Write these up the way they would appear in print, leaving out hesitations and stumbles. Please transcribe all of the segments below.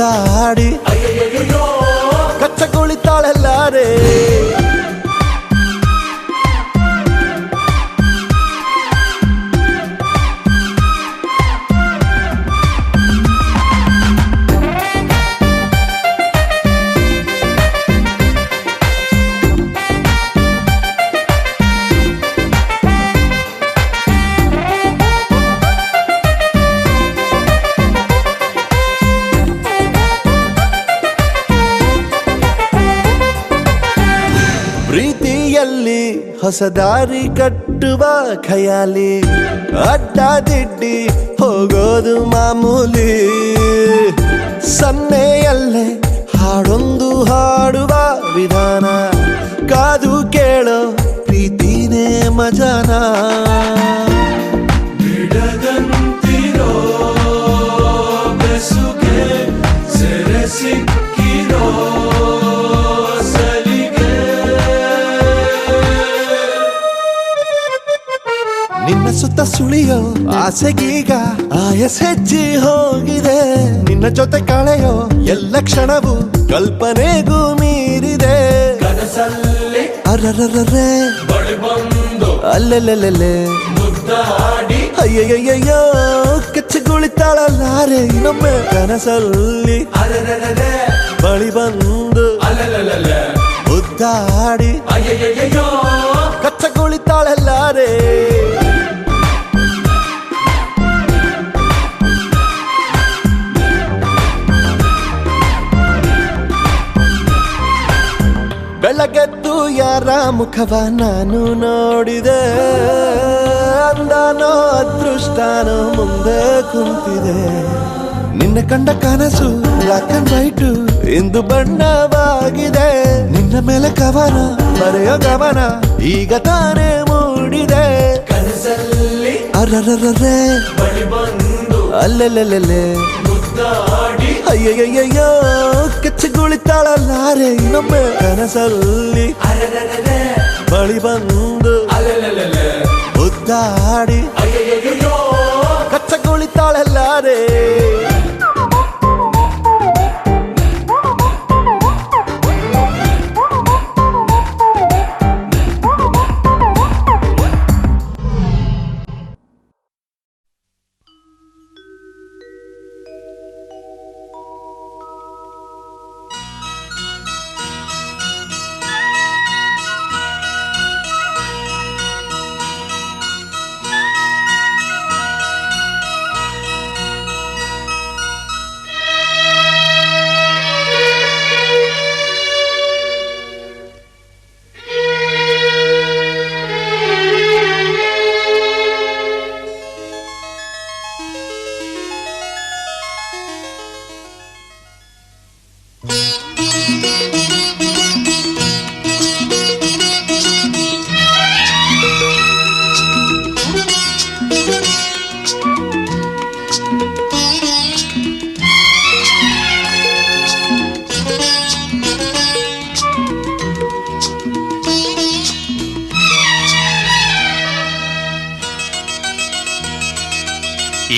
ಮುದ್ದಾಡಿ ಕಚ್ಚ ಕುಳಿತಾಳೆಲ್ಲಾರೆ ಪ್ರೀತಿಯಲ್ಲಿ ಹೊಸ ದಾರಿ ಕಟ್ಟುವ ಖಯಾಲಿ ಅಡ್ಡದಿಡ್ಡಿ ಹೋಗೋದು ಮಾಮೂಲಿ ಸನ್ನೆಯಲ್ಲೇ ಹಾಡೊಂದು ಹಾಡುವ ವಿಧಾನ ಕಾದು ಕೇಳೋ ಪ್ರೀತಿನೇ ಮಜಾನ ಬಿಡದಂತಿರೋ ಬೆಸುಗೆ ಸೆರೆ ಸಿಕ್ಕಿರೋ ನಿನ್ನ ಸುತ್ತ ಸುಳಿಯೋ ಆಸೆಗೀಗ ಆಯಸ್ ಹೆಚ್ಚಿ ಹೋಗಿದೆ ನಿನ್ನ ಜೊತೆ ಕಳೆಯೋ ಎಲ್ಲ ಕ್ಷಣವು ಕಲ್ಪನೆಗೂ ಮೀರಿದೆ ಕನಸಲ್ಲಿ ಅರರರರೆ ಅಲ್ಲೆಲ್ಲೆಲ್ಲೆ ಮುದ್ದಾಡಿ ಅಯ್ಯಯ್ಯಯ್ಯೋ ಕಚ್ಚಗುಳಿತಾಳಲ್ಲಾರೆ ಇನ್ನೊಮ್ಮೆ ಕನಸಲ್ಲಿ ಅರರರರೆ ಬಳಿ ಬಂದು ಅಲ್ಲೆಲ್ಲೆಲ್ಲೆ ಮುದ್ದಾಡಿ ಅಯ್ಯಯ್ಯಯ್ಯೋ ಕಚ್ಚಗುಳಿತಾಳಲ್ಲಾರೆ ಬೆಳಗೆದ್ದು ಯಾರ ಮುಖವ ನಾನು ನೋಡಿದೆ ಅಂದಾನೋ ಅದೃಷ್ಟನೋ ಮುಂದೆ ಕುಂತಿದೆ ನಿನ್ನ ಕಂಡ ಕನಸು ಬ್ಲಾಕ್ ಅಂಡ್ ವೈಟ್ ಇಂದು ಬಣ್ಣವಾಗಿದೆ ನಿನ್ನ ಮೇಲೆ ಕವನ ಬರೆಯೋ ಗಮನ ಈಗ ತಾನೇ ಮೂಡಿದೆ ಕನಸಲ್ಲಿ ಅರರರರೆ ಬಳಿ ಬಂದು ಅಲ್ಲೆಲ್ಲೆಲ್ಲೆ ಮುದ್ದಾಡಿ ಅಯ್ಯಯ್ಯಯ್ಯೋ ಕಚ್ಚಗುಳಿತಾಳಲ್ಲಾರೆ ಇನ್ನೊಮ್ಮೆ ಕನಸಲ್ಲಿ ಬಳಿ ಬಂದು ಮುದ್ದಾಡಿ ಕಚ್ಚಗುಳಿತಾಳಲ್ಲಾರೆ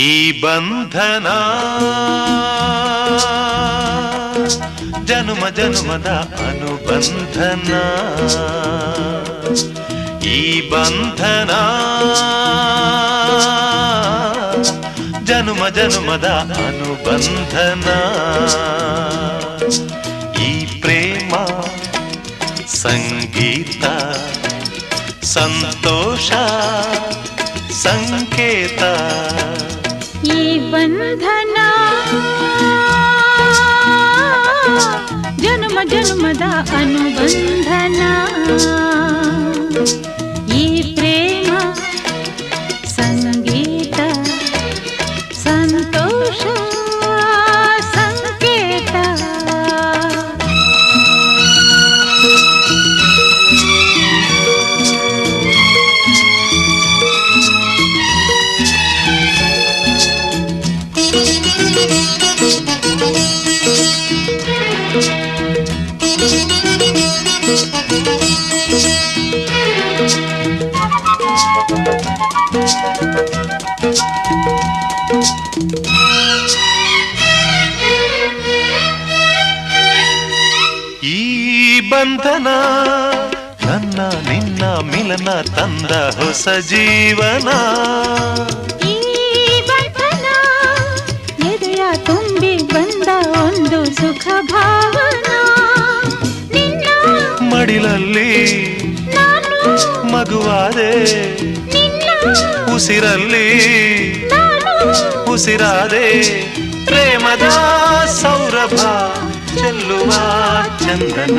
ಈ ಬಂಧನ ಜನುಮ ಜನುಮದ ಅನುಬಂಧನ ಈ ಬಂಧನ ಜನುಮ ಜನುಮದ ಅನುಬಂಧನ ಈ ಪ್ರೇಮ ಸಂಗೀತ ಸಂತೋಷ ಸಂಕೇತ ಈ ಬಂಧನ ಜನ್ಮ ಜನ್ಮದ ಅನುಬಂಧನ ಈ ಪ್ರೇಮ ಸಂಗೀತ ಸಂತೋಷ ಸಂಕೇತ ಬಂಧನ ನನ್ನ ನಿನ್ನ ಮಿಲನ ತಂದ ಹೊಸ ಜೀವನ. ಈ ಬಂಧನ ಎದೆಯ ತುಂಬಿ ಬಂದ ಒಂದು ಸುಖ ಭಾವನಾ. ನಿನ್ನ ಮಡಿಲಲ್ಲಿ ನಾನು ಮಗುವಾದೆ, ನಿನ್ನ ಉಸಿರಲ್ಲಿ ನಾನು ಉಸಿರಾದೆ. ಪ್ರೇಮದ ಸೌರಭ ಚೆಲ್ಲುವ ಚಂದನ.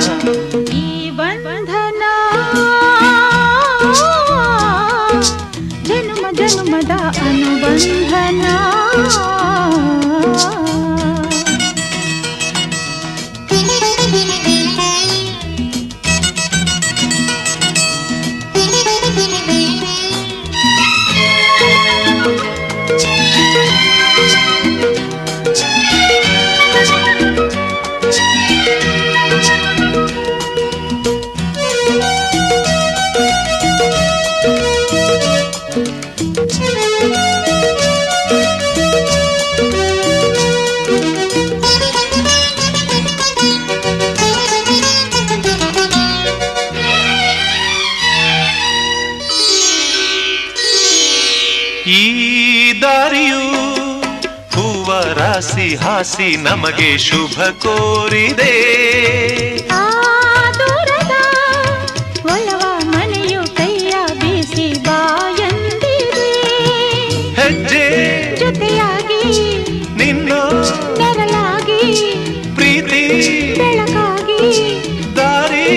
ಈ ಬಂಧನ ಜನುಮ ಜನುಮದ ಅನುಬಂಧನ. ಈ ದಾರಿಯು ಹೂವ ರಾಸಿ ಹಾಸಿ ನಮಗೆ ಶುಭ ಕೋರಿದೆ. ಆ ದೂರದ ಒಲವ ಮನೆಯು ಕೈಯ ಬೀಸಿ ಬಾಯಂದಿದೆ. ಹೆಜ್ಜೆ ಜೊತೆಯಾಗಿ ನಿನ್ನ ನೆರಳಾಗಿ ಪ್ರೀತಿ ಬೆಳಕಾಗಿ ದಾರಿ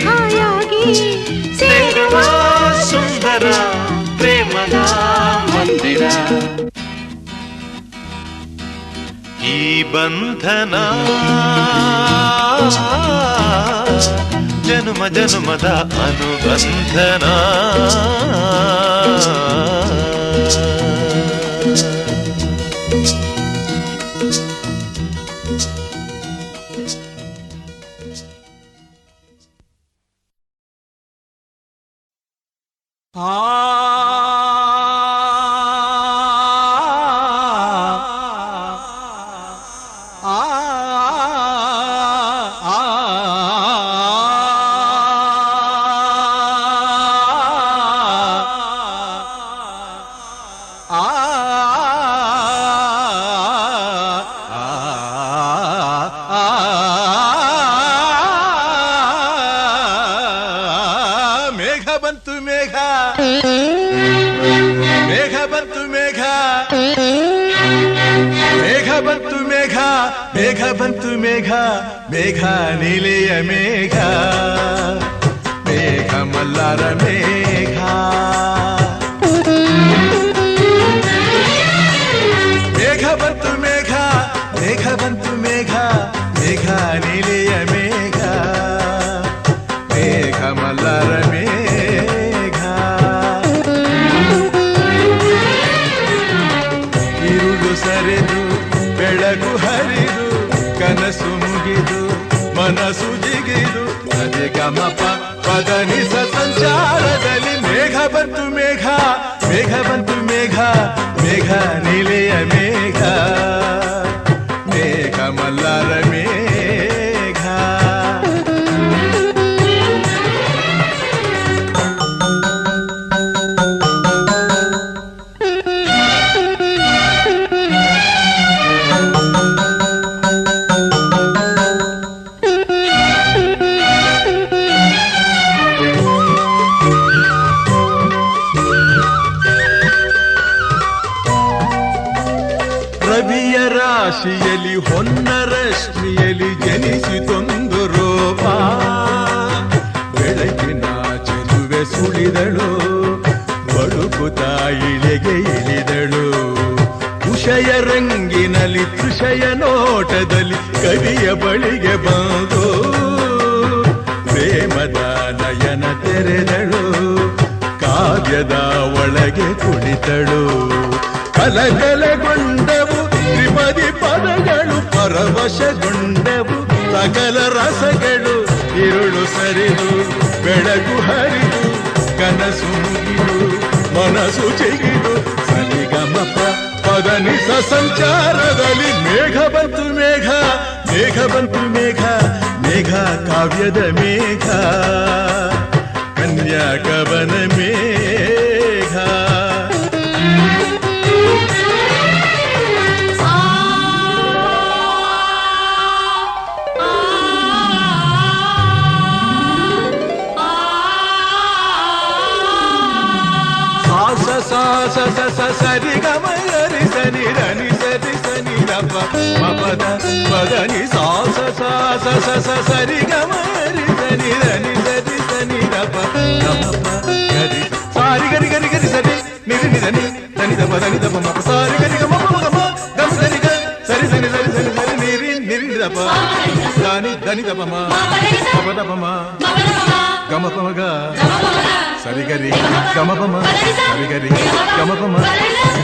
ಹಾಯಾಗಿ ಸೇರುವ ಸುಂದರ ಪ್ರೇಮದ ಮಂದಿರ. ಈ ಬಂಧನ ಜನುಮ ಜನುಮದ ಅನುಬಂಧನ. ಮೇಘ ಬಂತು ಮೇಘ, ಮೇಘ ಬಂತು ಮೇಘ, ಮೇಘ ಬಂತು ಮೇಘ, ಮೇಘ ಬಂತು ಮೇಘ, ಮೇಘ ನೀಲೆಯ ಮೇಘ, ಮೇಘ ಮಲ್ಲಾರ ಮೇಘ. ಮೇಘ ಬಂತು ಮೇಘ, ಮೇಘ ಬಂತು ಮೇಘ, ಮೇಘ ನೀಲೆಯ ಮೇಘ, ಮೇಘ ಮಲ್ಲಾರ ಮೇಘ. ಇರುಳು ಸರಿದು ಬೆಳಕು ಹರಿದು ಕನಸು ಮುಗಿದು ಮನಸ್ಸು ಜಿಗಿದು ಅದೇ ಗಮಪ ಪದನಿಸ ಸಂಚಾರದಲ್ಲಿ ಮೇಘ ಬಂತು ಮೇಘ, ಮೇಘ ಬಂತು ಮೇಘ, ಮೇಘ ನೀಲೆಯ ಮೇಘ, ಮೇಘ ಮಲ್ಲಾರ ಮೇಘ. ರವಿಯ ರಾಶಿಯಲ್ಲಿ ಹೊನ್ನ ರಶ್ಮಿಯಲ್ಲಿ ಜನಿಸಿತೊಂದು ರೂಪ, ಬೆಳಕಿನ ಚೆಲುವೆ ಸುಳಿದಳು ಬಳುಕುತ್ತ ಇಳೆಗೆ ಇಳಿದಳು. ಉಷಯ ರಂಗಿನಲ್ಲಿ ತೃಷಯ ನೋಟದಲ್ಲಿ ಕವಿಯ ಬಳಿಗೆ ಬಂದು ಪ್ರೇಮದ ನಯನ ತೆರೆದಳು, ಕಾವ್ಯದ ಒಳಗೆ ಕುಳಿತಳು. ಕಲಕಲಗೊಂಡವು ತ್ರಿಪದಿ ಪದಗಳು ಪರವಶಗೊಂಡವು ಸಕಲ ರಸಗಳು. ಇರುಳು ಸರಿದು ಬೆಳಕು ಹರಿದು ಕನಸು ಮುಗಿದು ಮನಸ್ಸು ಚಿಗಿದು ಸರಿಗಮಪ ಪದನಿಸ ಸಂಚಾರದಲ್ಲಿ ಮೇಘ ಬಂತು ಮೇಘ, ಮೇಘ ಬಂತು ಮೇಘ, ಮೇಘ ಮೇಘ ಕಾವ್ಯದ ಮೇಘ ಕನ್ಯಾ ಕವನ ಮೇಘ ಸರಿ ಗಮ ಗರಿ ಸನಿ ರನಿ ಸರಿ ಸನಿ ರಪ ಮಪದ ಪದನಿ ಸಾಸ ಸಾಸ ಸಸ ಸರಿ ಗಮ ಗರಿ ಸನಿ ರನಿ ಸರಿ ಸನಿ ರಪ ಗಮಪ ಗರಿ ಸಾರಿ ಗರಿ ಗರಿ ಗರಿ ಸರಿ ನಿರಿ ನಿರನಿ ಧನಿ ದಪ ಧನಿ ದಪ ಮಪ ಸಾರಿ ಗರಿ ಗಮ ಗಮ ಗಮ ಸರಿ ಗ ಸರಿ ಸರಿ ಸರಿ ಸರಿ ಸರಿ ನಿರಿ ನಿರಿ ದಪ ಧನಿ ಧನಿ ದಪ ಮ ಮಪ ದಪ ಮ ಗಮ ಪ ಗ ಸರಿ ಗರಿ ಗಮ ಪ ಮ ಸರಿ ಗರಿ ಗಮ ಪ ಮ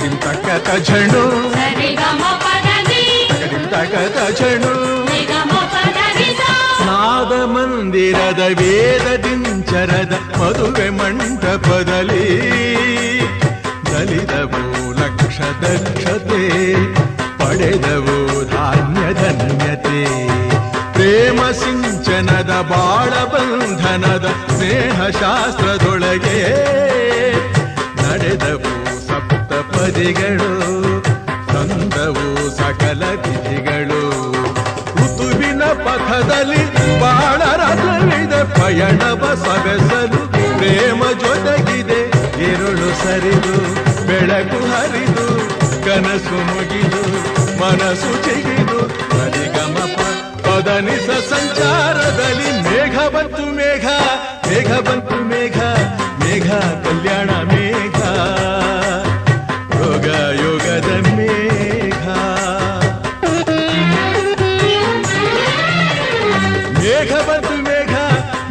ಡಿಂ ತಕ್ಕ ಝಣು ಸರಿ ಗಮ ಪ ನಿ ಡಿಂ ತಕ್ಕ ಝಣು ನಿ ಗಮ ಪ ನಿ ಸಾ ನಾದ ಮಂದಿರದ ವೇದದಿಂಚರದ ಮದುವೆ ಮಂಟಪದಲ್ಲಿ ದಲಿದವು ಲಕ್ಷ ದಕ್ಷತೆ ಪಡೆದವು ಧಾನ್ಯ ಧನ್ಯತೆ ಪ್ರೇಮ ಸಿಂಚನದ ಬಾಳ ಬಂಧನದ ಸ್ನೇಹ ಶಾಸ್ತ್ರದೊಳಗೆ ನಡೆದವು ಸಪ್ತಪದಿಗಳು ತಂದವು ಸಕಲ ವಿಧಿಗಳು ಋತುವಿನ ಪಥದಲ್ಲಿ ಬಾಳ ರಥವಿದೆ ಪಯಣವ ಸವೆಸಲು ಪ್ರೇಮ ಜೊತೆಗಿದೆ ഇരുಳು ಸರಿದು ಬೆಳಕು ಹರಿದು ಕನಸು ಮುಗಿದು ಮನಸ್ಸು ಚಿಗಿದು ಸರಿಗಮಪ ಪದನಿಸ ಸಂಚಾರದಲ್ಲಿ ಮೇಘ ಬಂತು ಮೇಘ ಮೇಘ ಬಂತು ಮೇಘ ಮೇಘ ಕಲ್ಯಾಣ ಮೇಘ ಯೋಗ ಯೋಗದ ಮೇಘ ಮೇಘ ಬಂತು ಮೇಘ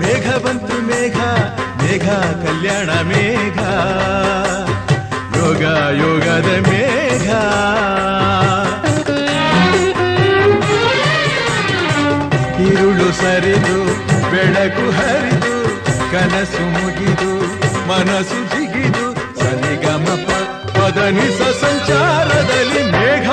ಮೇಘ ಬಂತು ಮೇಘ ಮೇಘ ಕಲ್ಯಾಣ ಮೇಘ ಯೋಗ ಯೋಗದ ಮೇಘ ഇരുಳು ಸರಿದು ಬೆಳಕು ಹರಿದು ಕನಸು ಮುಗಿದು ಮನಸ್ಸು ಜಿಗಿದು ಸರಿಗಮಪ ಪದನಿಸ ಸಂಚಾರದಲ್ಲಿ ಮೇಘ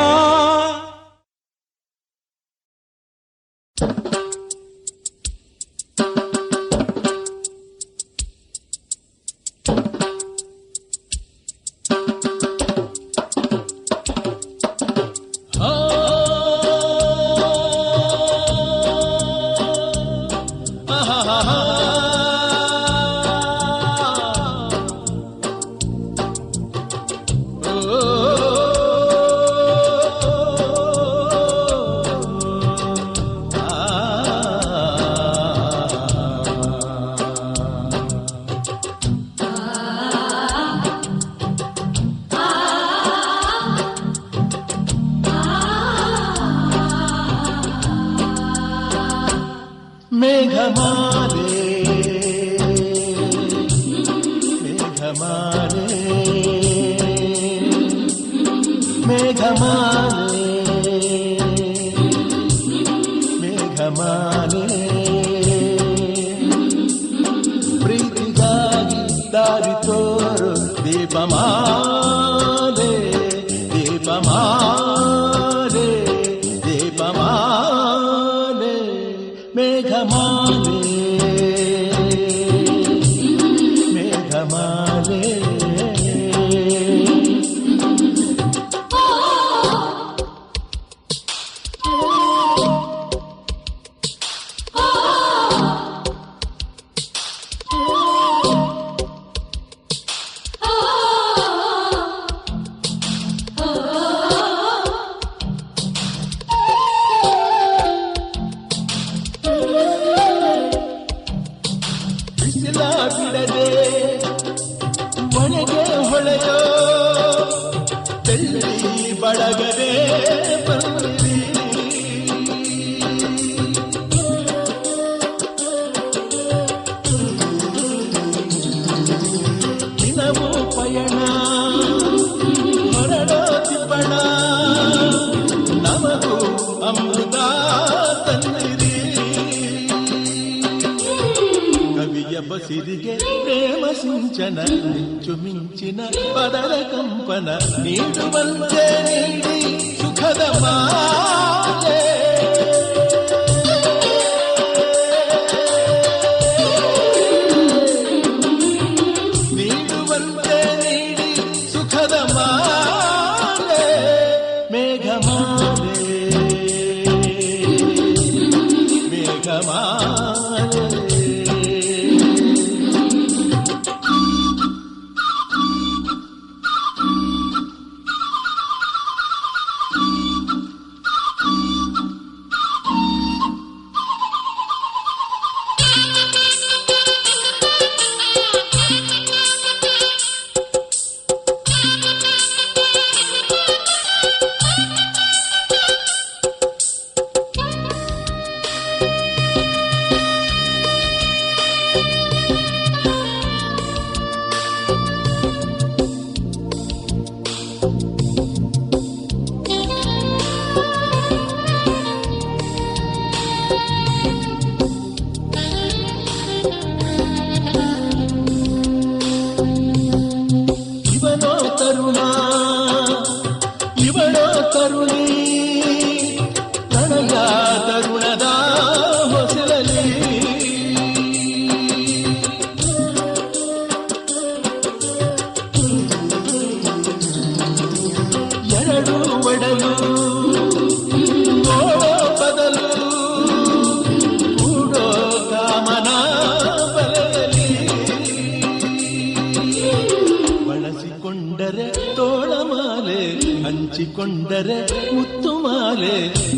ಬಸಿರಿಗೆ ಪ್ರೇಮ ಸಿಂಚನ ಮಿಂಚು ಮಿಂಚಿನ ಪದರ ಕಂಪನ ನೀಡುವಂತೆ ನೀಡಿ ಸುಖದ ಮಾತೆ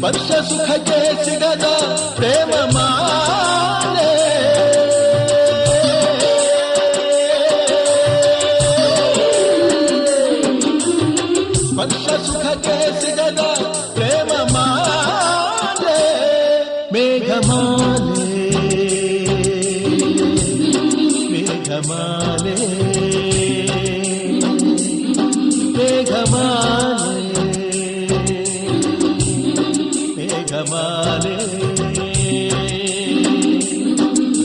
ವರ್ಷ ಸುಖಕ್ಕೆ ಸಿಗದ ಪ್ರೇಮ ಮಾಲೆ ವರ್ಷ ಸುಖಕ್ಕೆ ಸಿಗದ ಪ್ರೇಮ ಮಾಲೆ ಮೇಘಮಾಲೆ ಮೇಘಮಾಲೆ ಮೇಘಮಾಲೆ ಮೇಘಮಾಲೆ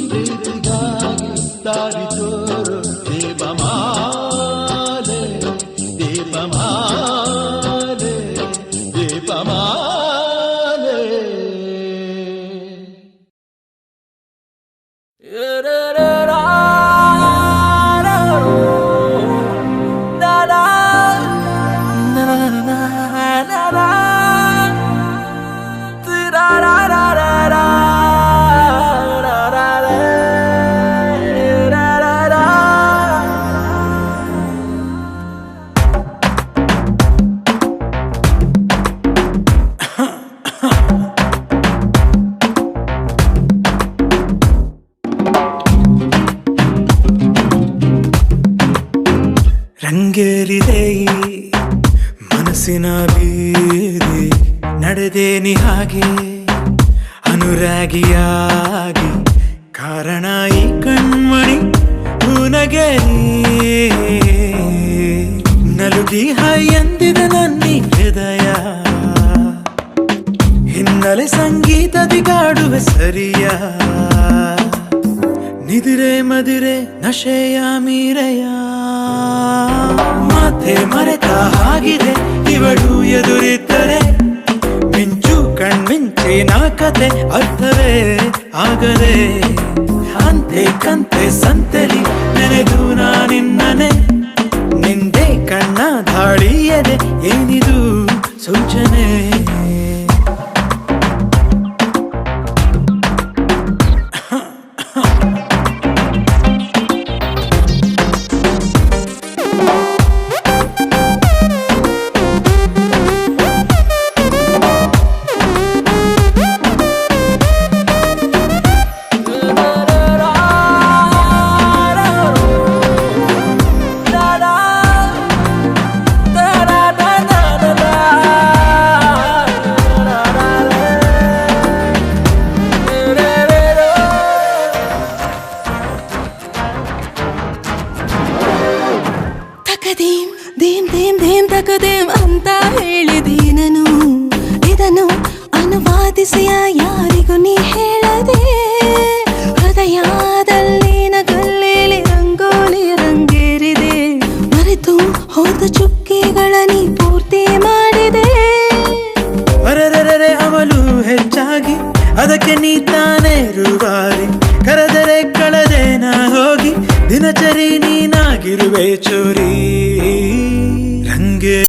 ಪ್ರೀತಿಗಾಗಿ ದಾರಿ ತೋರು ದೀಪಮಾಲೆ ದೀಪಮಾಲೆ ದೀಪಮಾಲೆ ರಂಗೇರಿದೆ ಮನಸ್ಸಿನ ಬೀದಿ ನಡೆದೇನಿ ಹಾಗೆ ಅನುರಾಗಿಯಾಗಿ ಕಾರಣ ಈ ಕಣ್ಮಣಿ ಹೂನಗೆರಿ ನಲುಗಿ ಹೈ ಎಂದಿದ ನನ್ನಿ ಹೃದಯ ಹಿನ್ನೆಲೆ ಸಂಗೀತದಿ ಗಾಡುವೆ ಸರಿಯ ನಿದಿರೆ ಮದಿರೆ ನಶೆಯ ಮೀರೆಯ ಮಾತೆ ಮರೆತ ಹಾಗಿದೆ ಇವಳು ಎದುರಿದ್ದರೆ ಮಿಂಚು ಕಣ್ಮಿಂಚಿನ ಕತೆ ಅರ್ಥವೇ ಆಗದೆ ಅಂತೆ ಕಂತೆ ಸಂತೆಲಿ ನೆನೆದು ನಾನಿನ್ನನೆ ನಿಂದೆ ಕಣ್ಣ ಧಾಳಿಯದೆ ಏನಿದು ಸೂಚನೆ ಅಂತ ಹೇಳಿದೀನನು ಇದನ್ನು ಅನುವಾದಿಸಿಯ ಯಾರಿಗೂ ನೀ ಹೇಳದೆ ಹೃದಯದಲ್ಲಿನ ಕಲ್ಲೇಲಿ ರಂಗೋಲಿ ರಂಗೇರಿದೆ ಮರೆತು ಹೋದ ಚುಕ್ಕಿಗಳ ನೀ ಪೂರ್ತಿ ಮಾಡಿದೆ ಅರರರೆ ಅವಳು ಹೆಚ್ಚಾಗಿ ಅದಕ್ಕೆ ನೀ ತಾನೇ ರೂವಾರಿ ಕರೆದರೆ ಕಳೆದೆ ನಾ ಹೋಗಿ ದಿನಚರಿ ನೀನಾಗಿರುವೆ ಚೋರಿ ರಂಗೇ